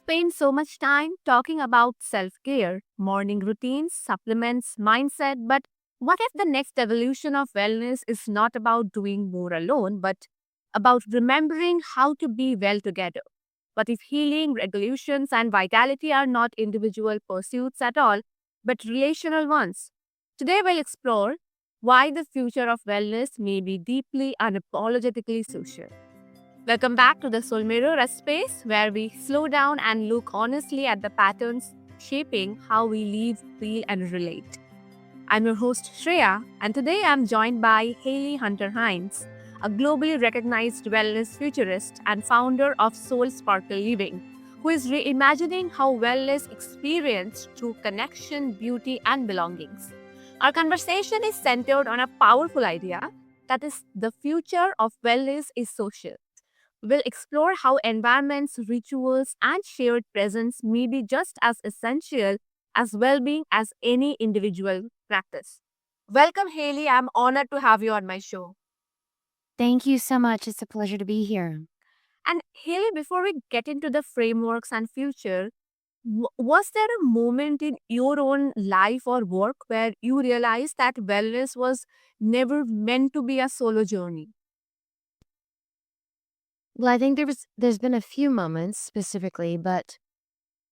spend so much time talking about self care, morning routines, supplements, mindset, but what if the next evolution of wellness is not about doing more alone, but about remembering how to be well together? What if healing, regulations, and vitality are not individual pursuits at all, but relational ones? Today, we'll explore why the future of wellness may be deeply unapologetically social. Welcome back to the Soul Mirror, a space where we slow down and look honestly at the patterns shaping how we live, feel, and relate. I'm your host, Shreya, and today I'm joined by Hayley Hunter Hines, a globally recognized wellness futurist and founder of Soul Sparkle Living, who is reimagining how wellness experienced through connection, beauty, and belongings. Our conversation is centered on a powerful idea that is the future of wellness is social. We'll explore how environments, rituals, and shared presence may be just as essential as well being as any individual practice. Welcome, Haley. I'm honored to have you on my show. Thank you so much. It's a pleasure to be here. And Haley, before we get into the frameworks and future, was there a moment in your own life or work where you realized that wellness was never meant to be a solo journey? Well, I think there's been a few moments specifically, but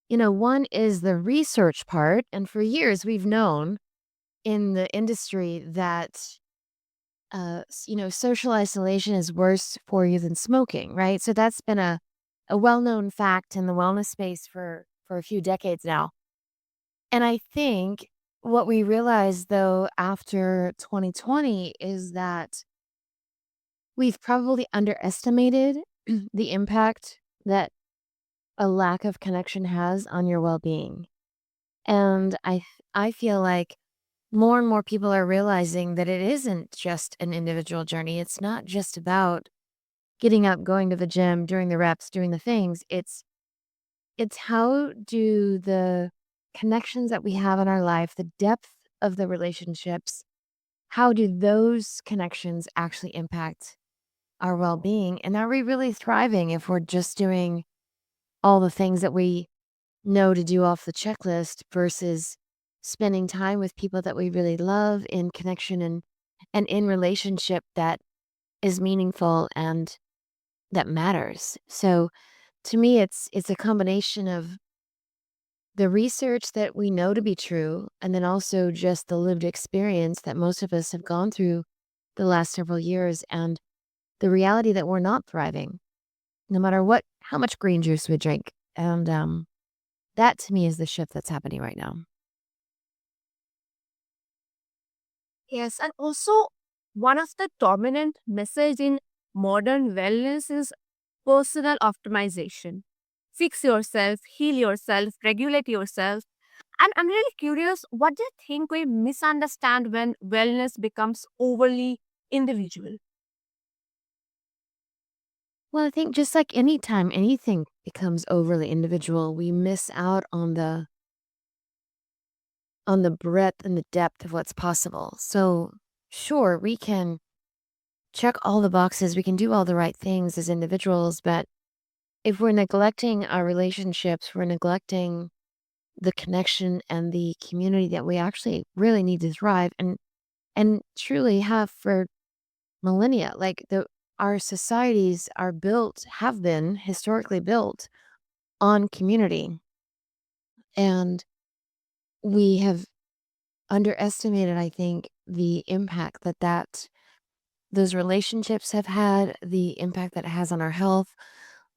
one is the research part, and for years we've known in the industry that social isolation is worse for you than smoking, right? So that's been a well-known fact in the wellness space for a few decades now. And I think what we realized though after 2020 is that we've probably underestimated the impact that a lack of connection has on your well-being. And I feel like more and more people are realizing that it isn't just an individual journey. It's not just about getting up, going to the gym, doing the reps, doing the things. It's how do the connections that we have in our life, the depth of the relationships, how do those connections actually impact our well-being? And are we really thriving if we're just doing all the things that we know to do off the checklist versus spending time with people that we really love in connection and in relationship that is meaningful and that matters. So to me it's a combination of the research that we know to be true and then also just the lived experience that most of us have gone through the last several years and the reality that we're not thriving no matter how much green juice we drink. And that to me is the shift that's happening right now. Yes, and also one of the dominant message in modern wellness is personal optimization. Fix yourself, heal yourself, regulate yourself. And I'm really curious, what do you think we misunderstand when wellness becomes overly individual? Well, I think just like anytime anything becomes overly individual, we miss out on the breadth and the depth of what's possible. So, sure, we can check all the boxes, we can do all the right things as individuals, but if we're neglecting our relationships, we're neglecting the connection and the community that we actually really need to thrive and truly have for millennia. Like our societies are built, have been historically built on community. And we have underestimated, I think, the impact that those relationships have had, the impact that it has on our health,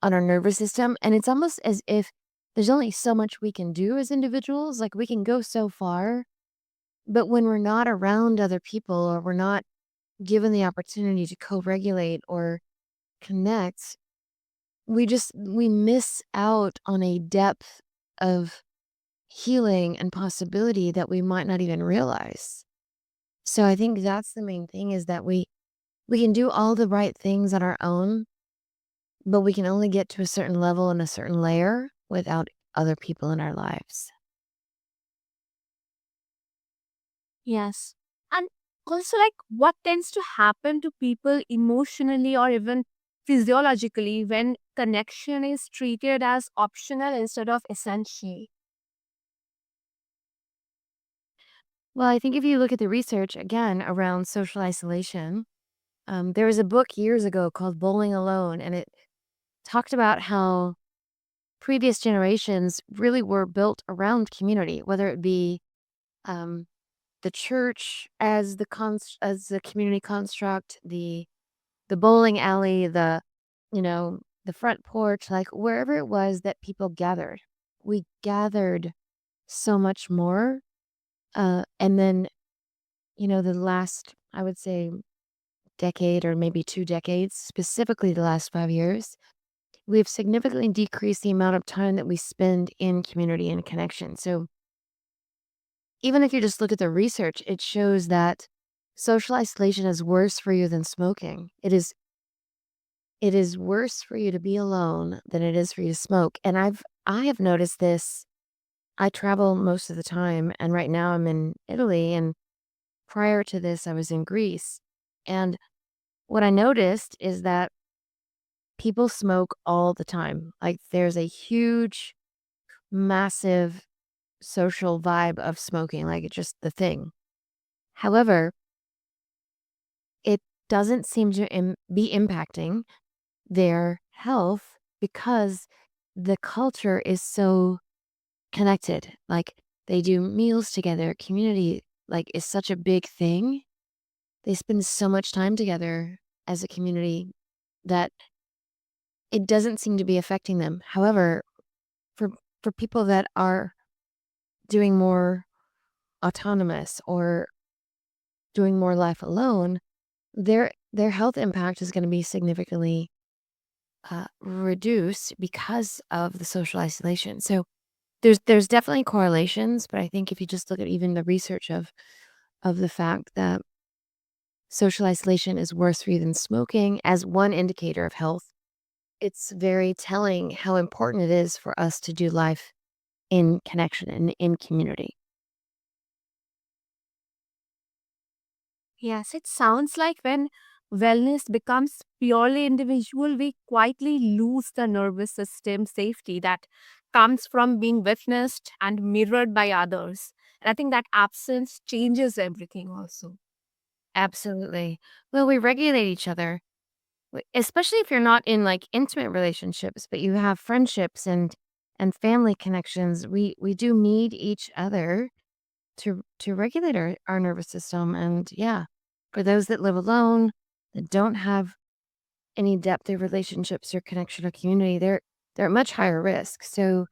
on our nervous system. And it's almost as if there's only so much we can do as individuals. Like we can go so far, but when we're not around other people or we're not given the opportunity to co-regulate or connect, we miss out on a depth of healing and possibility that we might not even realize. So I think that's the main thing is that we can do all the right things on our own, but we can only get to a certain level and a certain layer without other people in our lives. Yes. And also, like, what tends to happen to people emotionally or even physiologically when connection is treated as optional instead of essential. Well, I think if you look at the research again around social isolation, there was a book years ago called Bowling Alone, and it talked about how previous generations really were built around community, whether it be um, the church as as the community construct, the bowling alley, the front porch, like wherever it was that people gathered. We gathered so much more. And then, the last, I would say, decade or maybe 2 decades, specifically the last 5 years, we've significantly decreased the amount of time that we spend in community and connection. So even if you just look at the research, it shows that social isolation is worse for you than smoking. It is worse for you to be alone than it is for you to smoke. And I have noticed this. I travel most of the time, and right now I'm in Italy, and prior to this I was in Greece. And what I noticed is that people smoke all the time. Like there's a huge, massive social vibe of smoking, like it's just the thing. However, it doesn't seem to be impacting their health because the culture is so connected. Like they do meals together, community like is such a big thing. They spend so much time together as a community that it doesn't seem to be affecting them. However, for for people that are doing more autonomous or doing more life alone, their health impact is going to be significantly reduced because of the social isolation. So there's definitely correlations, but I think if you just look at even the research of the fact that social isolation is worse for you than smoking as one indicator of health, it's very telling how important it is for us to do life in connection and in community. Yes, it sounds like when wellness becomes purely individual, we quietly lose the nervous system safety that comes from being witnessed and mirrored by others. And I think that absence changes everything also. Absolutely. Well, we regulate each other, especially if you're not in like intimate relationships, but you have friendships and family connections. We do need each other to regulate our nervous system. And yeah, for those that live alone, that don't have any depth of relationships or connection or community, they're at much higher risk. So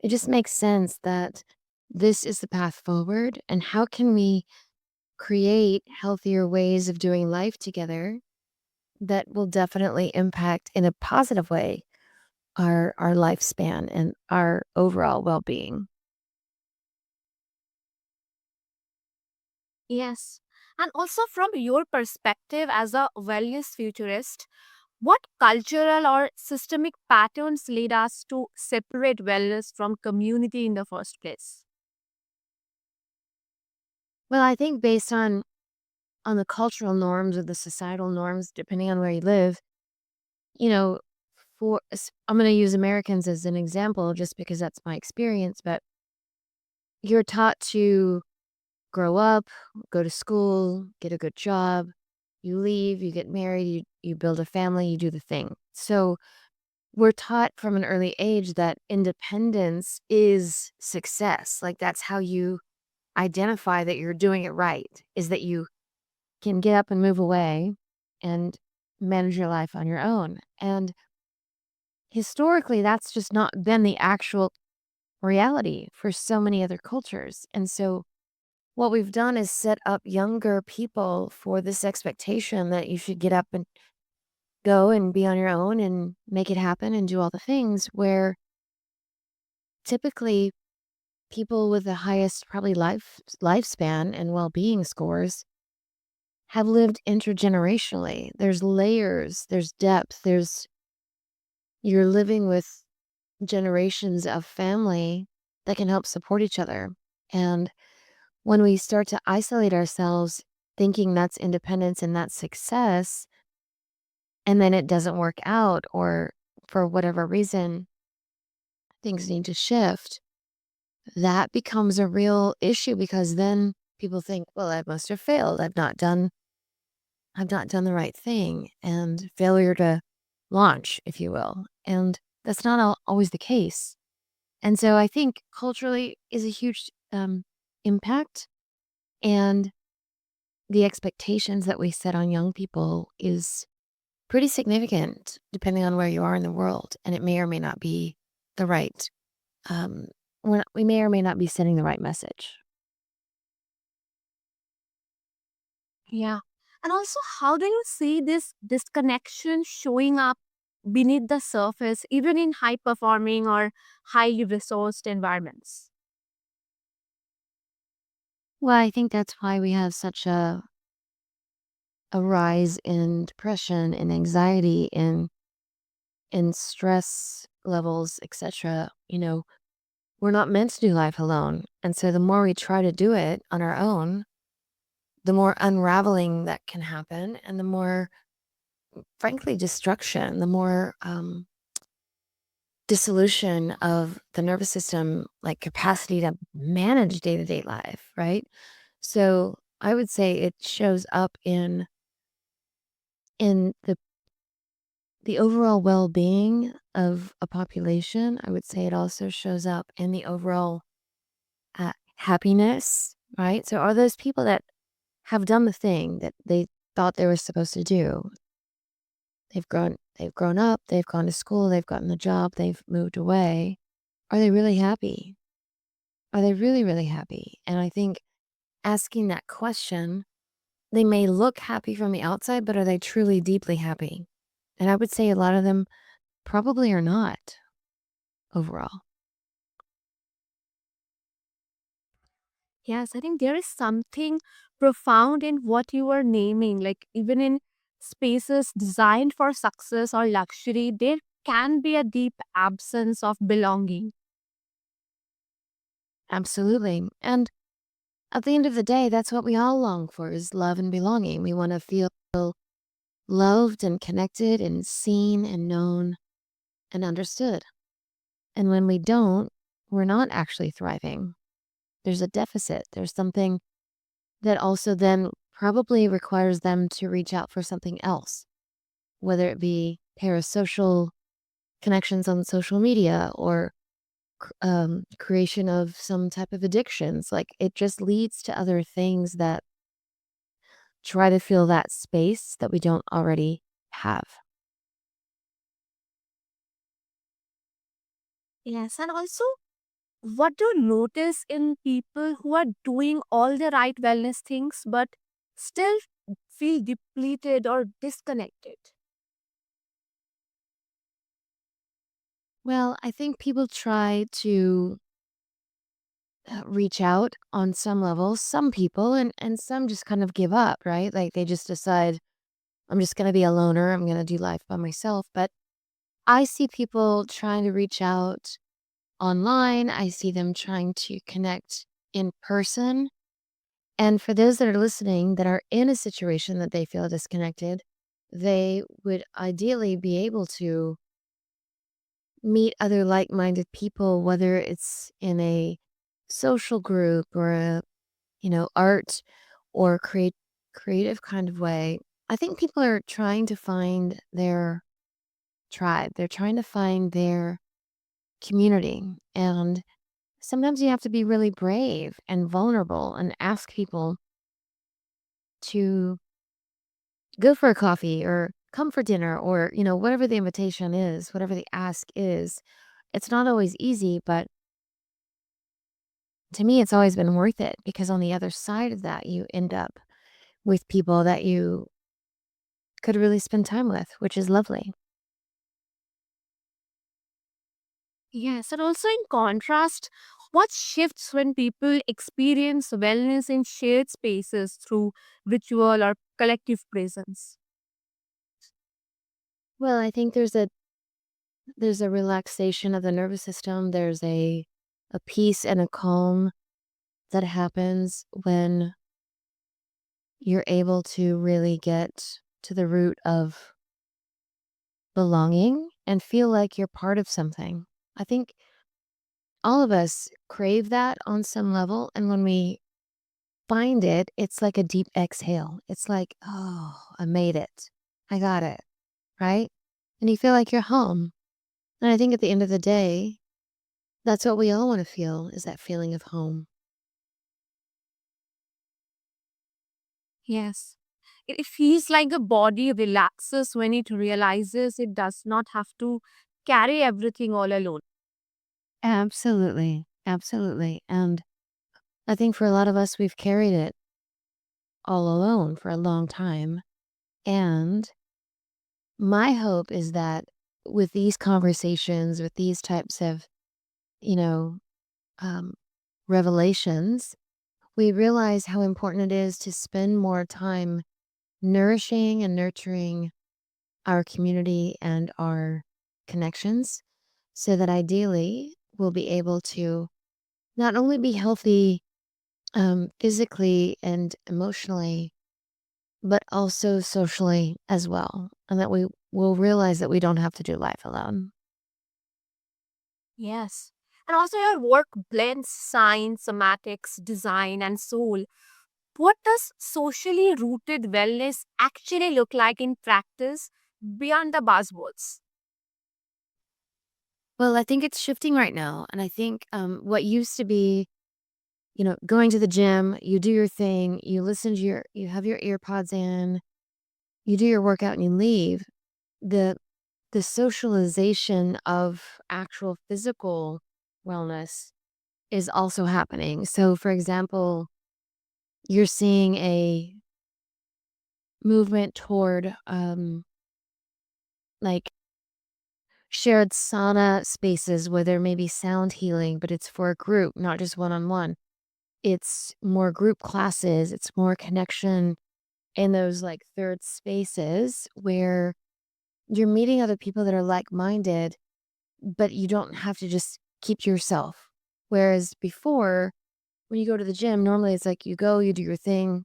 it just makes sense that this is the path forward. And how can we create healthier ways of doing life together that will definitely impact in a positive way our lifespan and our overall well-being? Yes. And also, from your perspective as a wellness futurist, what cultural or systemic patterns lead us to separate wellness from community in the first place? Well, I think based on the cultural norms or the societal norms, depending on where you live, you know, I'm going to use Americans as an example just because that's my experience, but you're taught to grow up, go to school, get a good job, you leave, you get married, you build a family, you do the thing. So we're taught from an early age that independence is success. Like that's how you identify that you're doing it right, is that you can get up and move away and manage your life on your own. And historically, that's just not been the actual reality for so many other cultures. And so, what we've done is set up younger people for this expectation that you should get up and go and be on your own and make it happen and do all the things, where typically people with the highest probably lifespan and well-being scores have lived intergenerationally. There's layers, there's depth, you're living with generations of family that can help support each other. And when we start to isolate ourselves thinking that's independence and that's success, and then it doesn't work out, or for whatever reason, things need to shift, that becomes a real issue because then people think, well, I must have failed. I've not done the right thing, and failure to launch, if you will. And that's not always the case. And so I think culturally is a huge impact. And the expectations that we set on young people is pretty significant depending on where you are in the world. And it may or may not be the right, um, we may or may not be sending the right message. Yeah. And also, how do you see this disconnection showing up beneath the surface, even in high performing or highly resourced environments? Well, I think that's why we have such a rise in depression and anxiety and stress levels, etc. We're not meant to do life alone. And so the more we try to do it on our own, the more unraveling that can happen and the more, frankly, destruction, the more dissolution of the nervous system, like capacity to manage day-to-day life, right? So I would say it shows up in the overall well-being of a population. I would say it also shows up in the overall happiness, right? So are those people that have done the thing that they thought they were supposed to do? They've grown up, they've gone to school, they've gotten the job, they've moved away. Are they really happy? Are they really, really happy? And I think asking that question, they may look happy from the outside, but are they truly deeply happy? And I would say a lot of them probably are not overall. Yes, I think there is something profound in what you are naming. Like, even in spaces designed for success or luxury, there can be a deep absence of belonging. Absolutely. And at the end of the day, that's what we all long for is love and belonging. We want to feel loved and connected and seen and known and understood. And when we don't, we're not actually thriving. There's a deficit. There's something that also then probably requires them to reach out for something else, whether it be parasocial connections on social media or creation of some type of addictions. Like it just leads to other things that try to fill that space that we don't already have. Yes, and also, what do you notice in people who are doing all the right wellness things but still feel depleted or disconnected? Well, I think people try to reach out on some levels, some people, and some just kind of give up, right? Like they just decide, I'm just going to be a loner. I'm going to do life by myself. But I see people trying to reach out online. I see them trying to connect in person. And for those that are listening that are in a situation that they feel disconnected, they would ideally be able to meet other like-minded people, whether it's in a social group or a, art or creative kind of way. I think people are trying to find their tribe. They're trying to find their community. And sometimes you have to be really brave and vulnerable and ask people to go for a coffee or come for dinner or, whatever the invitation is, whatever the ask is. It's not always easy, but to me, it's always been worth it because on the other side of that, you end up with people that you could really spend time with, which is lovely. Yes, and also in contrast, what shifts when people experience wellness in shared spaces through ritual or collective presence? Well, I think there's a relaxation of the nervous system. There's a peace and a calm that happens when you're able to really get to the root of belonging and feel like you're part of something. I think all of us crave that on some level. And when we find it, it's like a deep exhale. It's like, oh, I made it. I got it. Right. And you feel like you're home. And I think at the end of the day, that's what we all want to feel is that feeling of home. Yes. It feels like the body relaxes when it realizes it does not have to carry everything all alone. Absolutely. Absolutely. And I think for a lot of us, we've carried it all alone for a long time. And my hope is that with these conversations, with these types of, you know, um, revelations, we realize how important it is to spend more time nourishing and nurturing our community and our connections so that ideally we'll be able to not only be healthy physically and emotionally, but also socially as well. And that we will realize that we don't have to do life alone. Yes. And also, your work blends science, somatics, design, and soul. What does socially rooted wellness actually look like in practice beyond the buzzwords? Well, I think it's shifting right now. And I think what used to be, going to the gym, you do your thing, you listen to you have your ear pods in, you do your workout and you leave. The the socialization of actual physical wellness is also happening. So, for example, you're seeing a movement toward like shared sauna spaces where there may be sound healing, but it's for a group, not just one on one. It's more group classes, it's more connection in those like third spaces where you're meeting other people that are like minded, but you don't have to just keep to yourself. Whereas before, when you go to the gym, normally it's like you go, you do your thing,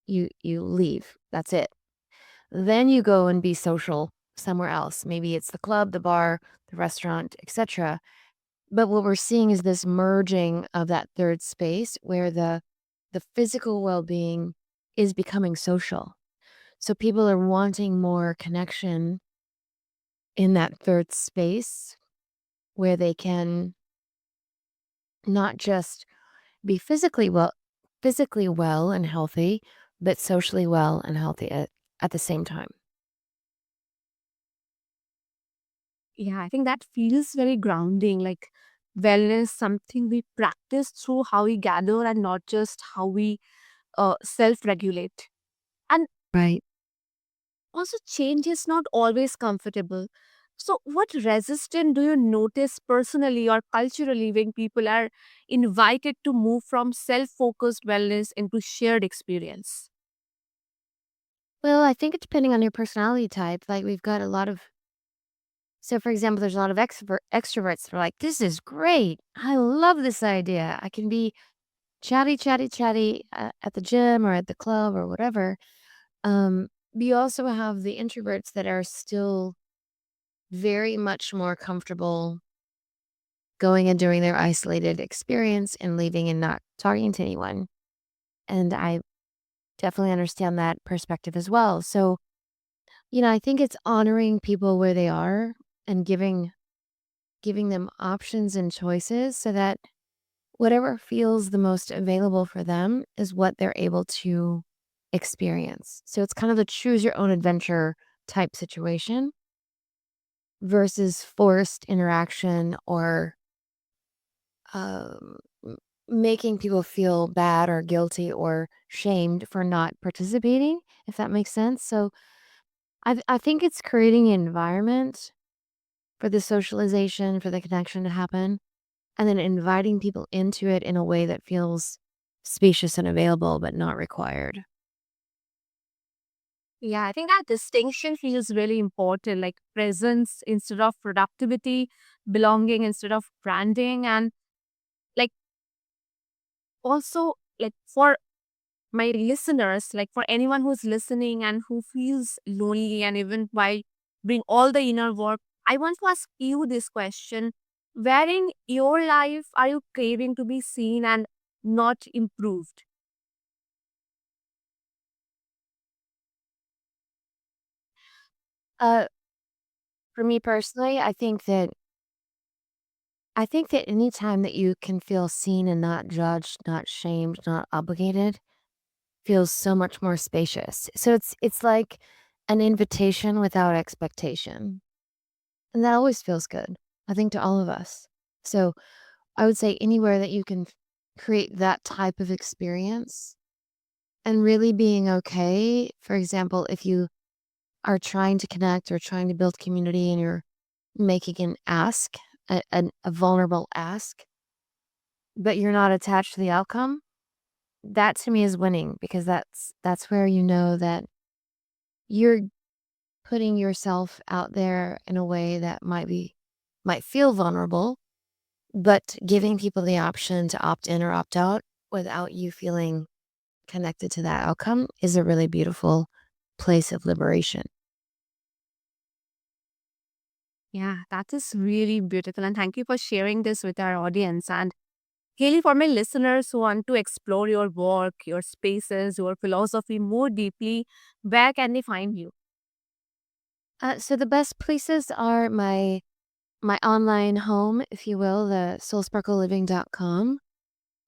you leave. That's it. Then you go and be social somewhere else. Maybe it's the club, the bar, the restaurant, etc. But what we're seeing is this merging of that third space where the physical well-being is becoming social. So people are wanting more connection in that third space where they can not just be physically well and healthy, but socially well and healthy at the same time. Yeah, I think that feels very grounding, like wellness, something we practice through how we gather and not just how we self regulate. And Right. also, change is not always comfortable. So, what resistance do you notice personally or culturally when people are invited to move from self focused wellness into shared experience? Well, I think it's depending on your personality type. Like we've got a lot of so for example, there's a lot of extroverts that are like, this is great. I love this idea. I can be chatty, chatty, chatty at the gym or at the club or whatever. We also have the introverts that are still very much more comfortable going and doing their isolated experience and leaving and not talking to anyone. And I definitely understand that perspective as well. So, I think it's honoring people where they are and giving them options and choices so that whatever feels the most available for them is what they're able to experience. So it's kind of a choose your own adventure type situation versus forced interaction or um, m- making people feel bad or guilty or shamed for not participating, if that makes sense. So I think it's creating an environment for the socialization, for the connection to happen, and then inviting people into it in a way that feels spacious and available, but not required. Yeah, I think that distinction feels really important, like presence instead of productivity, belonging instead of branding, and like also like for my listeners, like for anyone who's listening and who feels lonely and even while bring all the inner work. I want to ask you this question. Where in your life are you craving to be seen and not improved? Uh, for me personally, I think that anytime that you can feel seen and not judged, not shamed, not obligated, feels so much more spacious. So it's like an invitation without expectation. And that always feels good, I think, to all of us. So I would say anywhere that you can create that type of experience and really being okay. For example, if you are trying to connect or trying to build community and you're making an ask, a vulnerable ask, but you're not attached to the outcome, that to me is winning because that's where you know that you're putting yourself out there in a way that might feel vulnerable, but giving people the option to opt in or opt out without you feeling connected to that outcome is a really beautiful place of liberation. Yeah, that is really beautiful. And thank you for sharing this with our audience. And Haley, for my listeners who want to explore your work, your spaces, your philosophy more deeply, where can they find you? So the best places are my online home, if you will, the soulsparkleliving.com.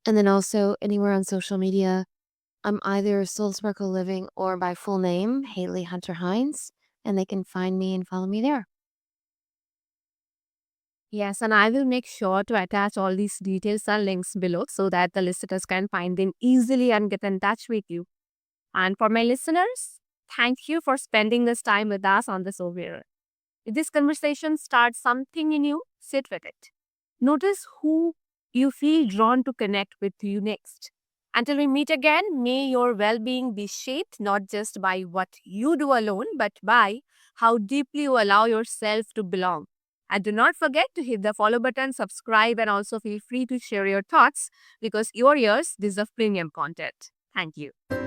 And then also anywhere on social media, I'm either Soul Sparkle Living or by full name, Hayley Hunter Hines, and they can find me and follow me there. Yes, and I will make sure to attach all these details and links below so that the listeners can find them easily and get in touch with you. And for my listeners, thank you for spending this time with us on the Soviet. If this conversation starts something in you, sit with it. Notice who you feel drawn to connect with you next. Until we meet again, may your well being be shaped not just by what you do alone, but by how deeply you allow yourself to belong. And do not forget to hit the follow button, subscribe, and also feel free to share your thoughts because your ears deserve premium content. Thank you.